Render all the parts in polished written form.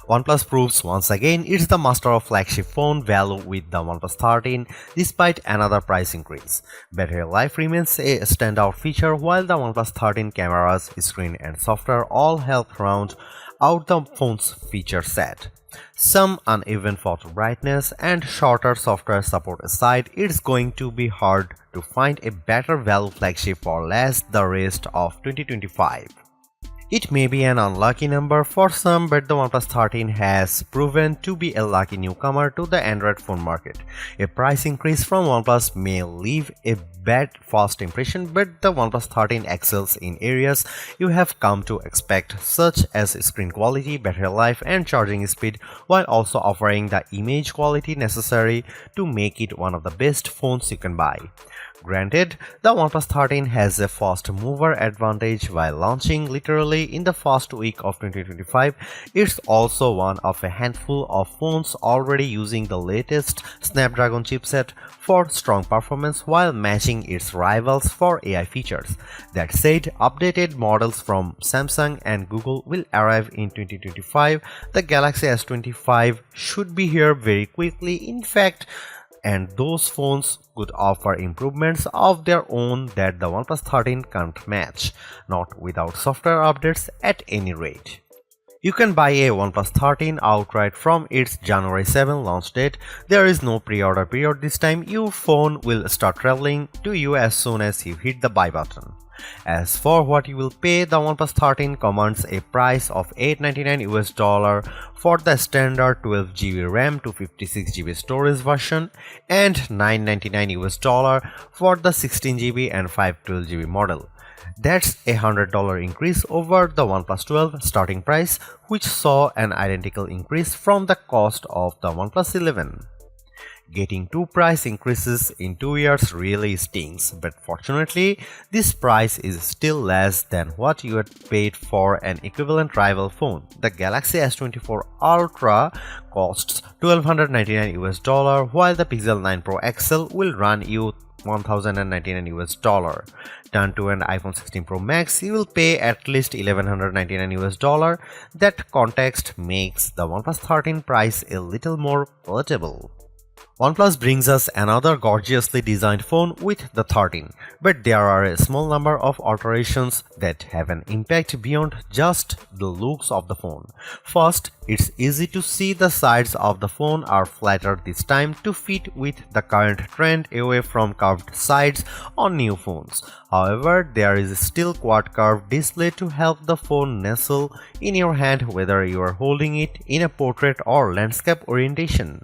OnePlus proves once again it's the master of flagship phone value with the OnePlus 13 despite another price increase. Battery life remains a standout feature while the OnePlus 13 cameras, screen and software all help round out the phone's feature set. Some uneven photo brightness and shorter software support aside, it's going to be hard to find a better value flagship for less the rest of 2025. It may be an unlucky number for some, but the OnePlus 13 has proven to be a lucky newcomer to the Android phone market. A price increase from OnePlus may leave a bad first impression, but the OnePlus 13 excels in areas you have come to expect, such as screen quality, battery life, and charging speed, while also offering the image quality necessary to make it one of the best phones you can buy. Granted, the OnePlus 13 has a fast mover advantage while launching literally in the first week of 2025. It's also one of a handful of phones already using the latest Snapdragon chipset for strong performance while matching its rivals for AI features. That said, updated models from Samsung and Google will arrive in 2025. The Galaxy S25 should be here very quickly, in fact, and those phones could offer improvements of their own that the OnePlus 13 can't match, not without software updates at any rate. You can buy a OnePlus 13 outright from its January 7 launch date. There is no pre-order period this time. Your phone will start traveling to you as soon as you hit the buy button. As for what you will pay, the OnePlus 13 commands a price of $899 for the standard 12GB RAM to 56GB storage version and $999 for the 16GB and 512GB model. That's a $100 increase over the OnePlus 12 starting price, which saw an identical increase from the cost of the OnePlus 11. Getting two price increases in 2 years really stings, but fortunately, this price is still less than what you had paid for an equivalent rival phone. The Galaxy S24 Ultra costs $1,299, while the Pixel 9 Pro XL will run you $1,099. Turn to an iPhone 16 Pro Max, you will pay at least $1,199. That context makes the OnePlus 13 price a little more palatable. OnePlus brings us another gorgeously designed phone with the 13, but there are a small number of alterations that have an impact beyond just the looks of the phone. First, it's easy to see the sides of the phone are flatter this time to fit with the current trend away from curved sides on new phones. However, there is still quad curved display to help the phone nestle in your hand whether you are holding it in a portrait or landscape orientation.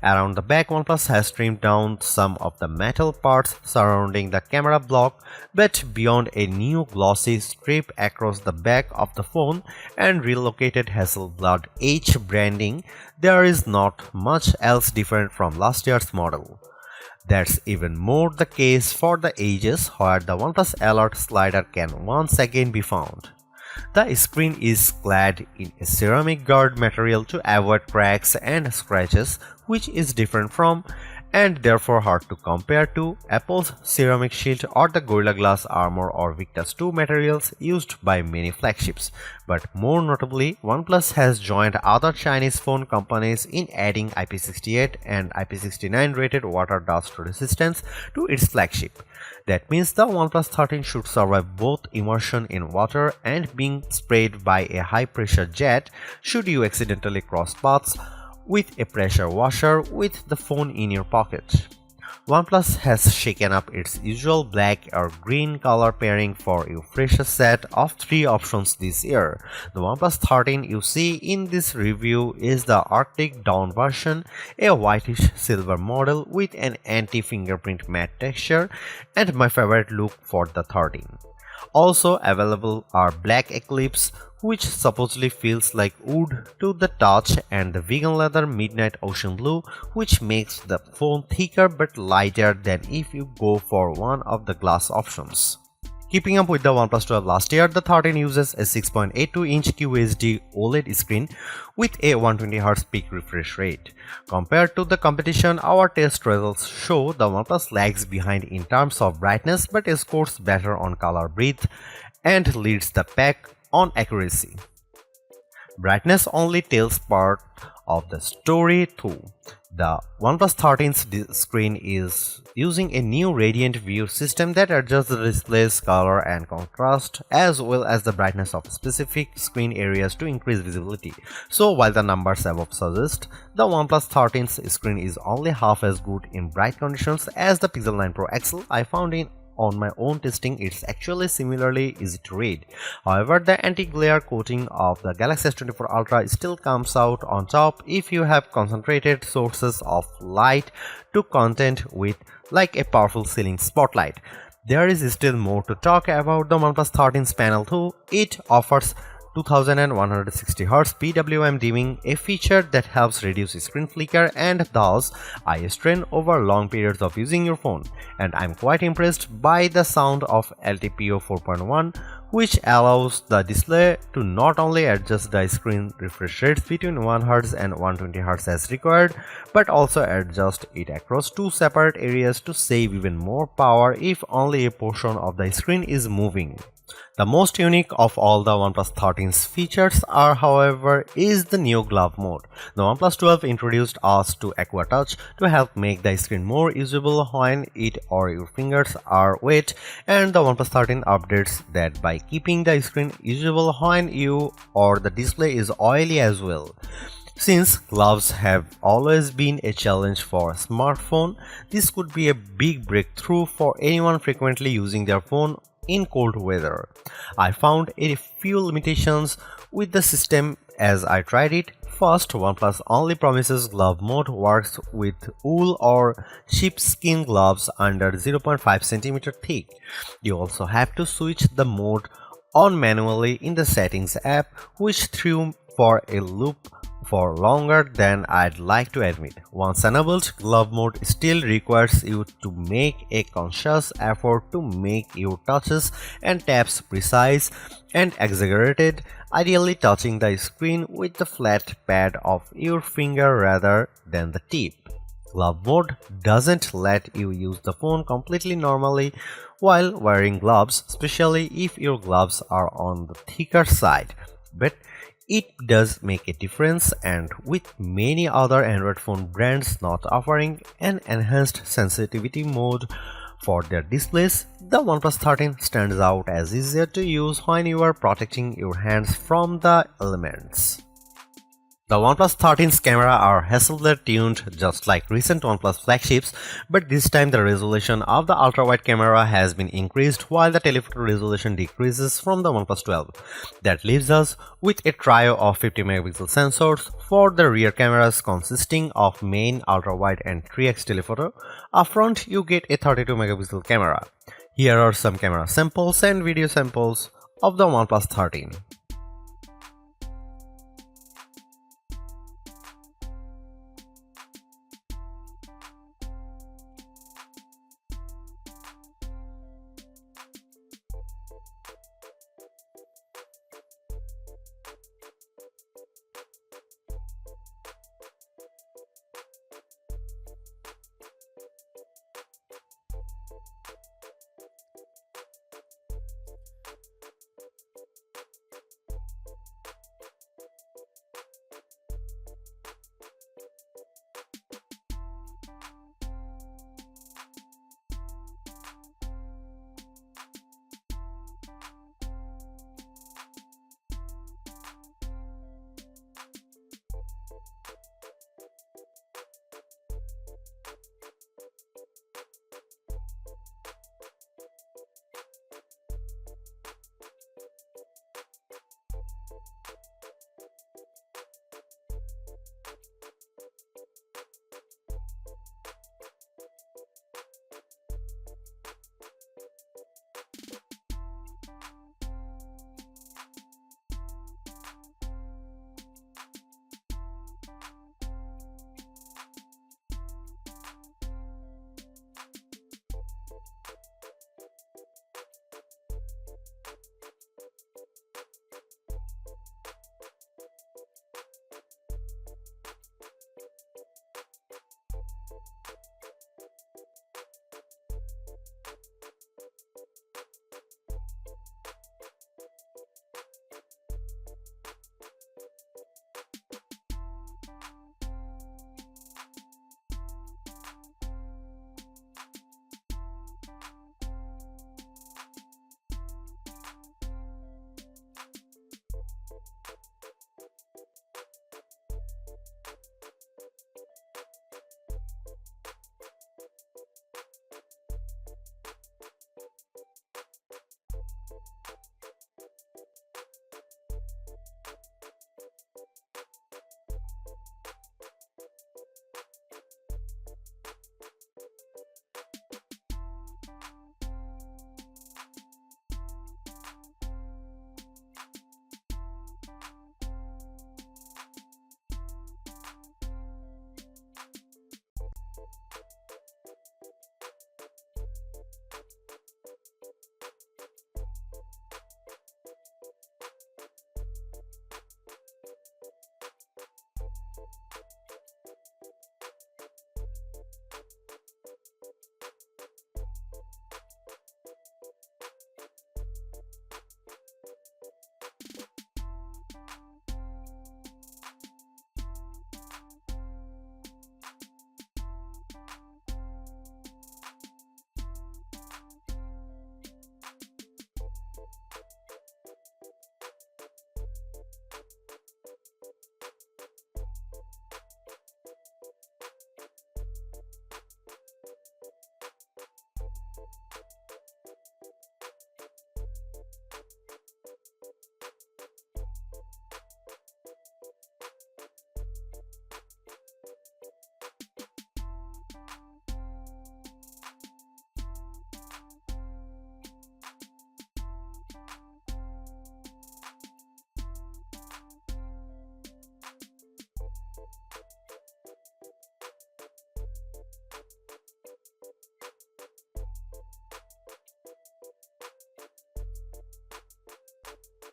Around the back, OnePlus has trimmed down some of the metal parts surrounding the camera block, but beyond a new glossy strip across the back of the phone and relocated Hasselblad H branding, there is not much else different from last year's model. That's even more the case for the edges, where the OnePlus Alert slider can once again be found. The screen is clad in a ceramic guard material to avoid cracks and scratches, which is different from and therefore hard to compare to Apple's ceramic shield or the Gorilla Glass Armor or Victus 2 materials used by many flagships. But more notably, OnePlus has joined other Chinese phone companies in adding IP68 and IP69 rated water dust resistance to its flagship. That means the OnePlus 13 should survive both immersion in water and being sprayed by a high-pressure jet should you accidentally cross paths with a pressure washer with the phone in your pocket. OnePlus has shaken up its usual black or green color pairing for a fresher set of 3 options this year. The OnePlus 13 you see in this review is the Arctic Dawn version, a whitish silver model with an anti-fingerprint matte texture, and my favorite look for the 13. Also available are Black Eclipse, which supposedly feels like wood to the touch, and the vegan leather Midnight Ocean Blue, which makes the phone thicker but lighter than if you go for one of the glass options. Keeping up with the OnePlus 12 last year, the 13 uses a 6.82-inch QHD OLED screen with a 120Hz peak refresh rate. Compared to the competition, our test results show the OnePlus lags behind in terms of brightness but scores better on color breadth and leads the pack on accuracy. Brightness only tells part of the story too. The OnePlus 13's screen is using a new radiant view system that adjusts the display's color and contrast as well as the brightness of specific screen areas to increase visibility. So while the numbers above suggest the OnePlus 13's screen is only half as good in bright conditions as the Pixel 9 Pro XL, I found on my own testing it's actually similarly easy to read. However, the anti-glare coating of the Galaxy S24 Ultra still comes out on top if you have concentrated sources of light to content with like a powerful ceiling spotlight. There is still more to talk about the OnePlus 13's panel too. It offers 2160Hz PWM dimming, a feature that helps reduce screen flicker and thus eye strain over long periods of using your phone. And I'm quite impressed by the sound of LTPO 4.1, which allows the display to not only adjust the screen refresh rates between 1Hz and 120Hz as required, but also adjust it across two separate areas to save even more power if only a portion of the screen is moving. The most unique of all the OnePlus 13's features are, however, is the new glove mode. The OnePlus 12 introduced us to Aqua Touch to help make the screen more usable when it or your fingers are wet, and the OnePlus 13 updates that by keeping the screen usable when you or the display is oily as well. Since gloves have always been a challenge for a smartphone, this could be a big breakthrough for anyone frequently using their phone in cold weather. I found a few limitations with the system as I tried it. First, OnePlus only promises glove mode works with wool or sheepskin gloves under 0.5 cm thick. You also have to switch the mode on manually in the settings app, which threw for a loop for longer than I'd like to admit. Once enabled, glove mode still requires you to make a conscious effort to make your touches and taps precise and exaggerated, ideally touching the screen with the flat pad of your finger rather than the tip. Glove mode doesn't let you use the phone completely normally while wearing gloves, especially if your gloves are on the thicker side. But it does make a difference, and with many other Android phone brands not offering an enhanced sensitivity mode for their displays, the OnePlus 13 stands out as easier to use when you are protecting your hands from the elements. The OnePlus 13's camera are Hasselblad tuned just like recent OnePlus flagships, but this time the resolution of the ultra-wide camera has been increased while the telephoto resolution decreases from the OnePlus 12. That leaves us with a trio of 50 megapixel sensors for the rear cameras consisting of main, ultra-wide and 3x telephoto. Up front you get a 32 megapixel camera. Here are some camera samples and video samples of the OnePlus 13.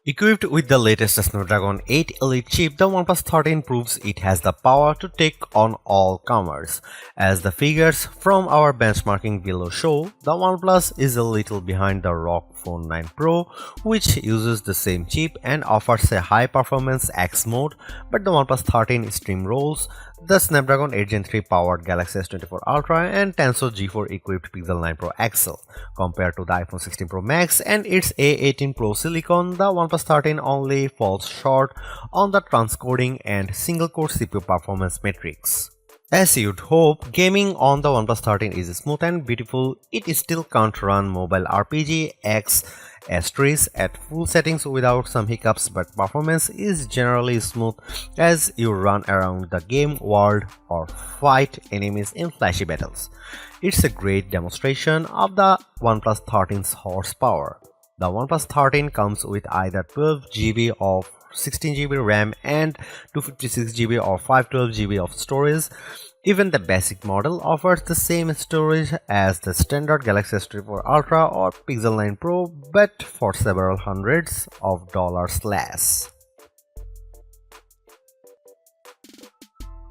Equipped with the latest Snapdragon 8 Elite chip, the OnePlus 13 proves it has the power to take on all comers. As the figures from our benchmarking below show, the OnePlus is a little behind the ROG Phone 9 Pro, which uses the same chip and offers a high-performance X mode, but the OnePlus 13 steamrolls the Snapdragon 8 Gen 3 powered Galaxy S24 Ultra and Tensor G4 equipped Pixel 9 Pro XL. Compared to the iPhone 16 Pro Max and its A18 Pro Silicon, the OnePlus 13 only falls short on the transcoding and single-core CPU performance metrics. As you'd hope, gaming on the OnePlus 13 is smooth and beautiful. It still can't run mobile RPG X S3s at full settings without some hiccups, but performance is generally smooth as you run around the game world or fight enemies in flashy battles. It's a great demonstration of the OnePlus 13's horsepower. The OnePlus 13 comes with either 12GB of 16GB RAM and 256GB or 512GB of storage. Even the basic model offers the same storage as the standard Galaxy S24 Ultra or Pixel 9 Pro, but for several hundreds of dollars less.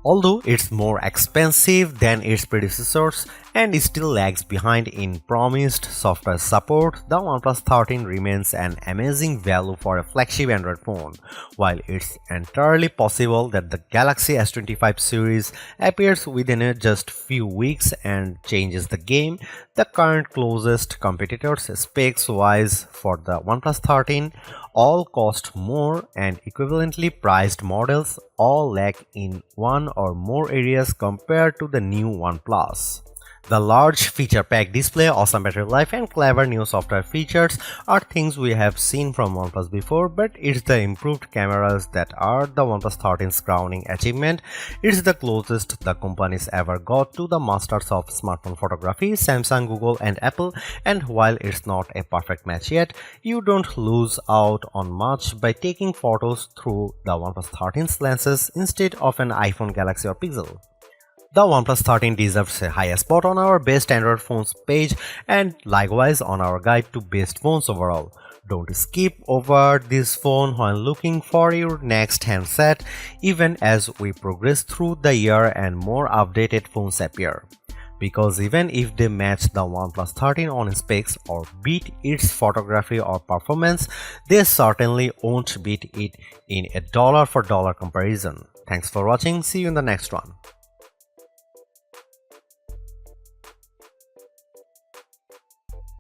Although it's more expensive than its predecessors and still lags behind in promised software support, the OnePlus 13 remains an amazing value for a flagship Android phone. While it's entirely possible that the Galaxy S25 series appears within just few weeks and changes the game, the current closest competitors specs-wise for the OnePlus 13 all cost more, and equivalently priced models all lack in one or more areas compared to the new OnePlus. The large feature-packed display, awesome battery life, and clever new software features are things we have seen from OnePlus before, but it's the improved cameras that are the OnePlus 13's crowning achievement. It's the closest the companies ever got to the masters of smartphone photography, Samsung, Google, and Apple, and while it's not a perfect match yet, you don't lose out on much by taking photos through the OnePlus 13's lenses instead of an iPhone, Galaxy, or Pixel. The OnePlus 13 deserves a higher spot on our best Android phones page and likewise on our guide to best phones overall. Don't skip over this phone when looking for your next handset, even as we progress through the year and more updated phones appear. Because even if they match the OnePlus 13 on specs or beat its photography or performance, they certainly won't beat it in a dollar-for-dollar comparison. Thanks for watching, see you in the next one.